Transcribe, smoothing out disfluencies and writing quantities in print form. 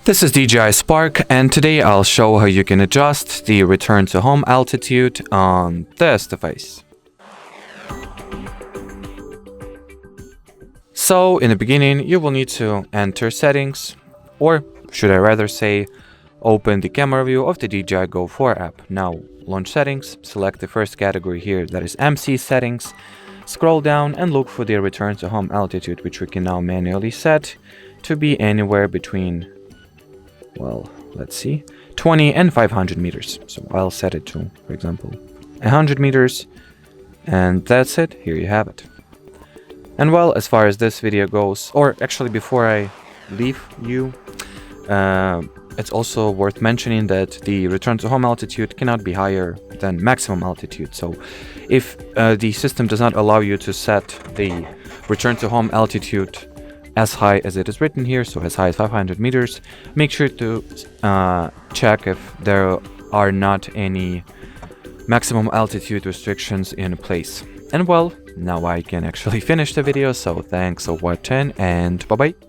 This is DJI Spark, and today I'll show how you can adjust the return to home altitude on this device. So in the beginning you will need to enter settings, or should I rather say open the camera view of the DJI Go 4 app. Now launch settings, select the first category here, that is MC settings, scroll down and look for the return to home altitude, which we can now manually set to be anywhere between, well, let's see, 20 and 500 meters. So I'll set it to, for example, 100 meters, and that's it. Here you have it. And well, as far as this video goes, or actually before I leave you, it's also worth mentioning that the return to home altitude cannot be higher than maximum altitude. So if the system does not allow you to set the return to home altitude as high as it is written here, so as high as 500 meters, make sure to check if there are not any maximum altitude restrictions in place. And well, now I can actually finish the video, so thanks for watching and bye bye.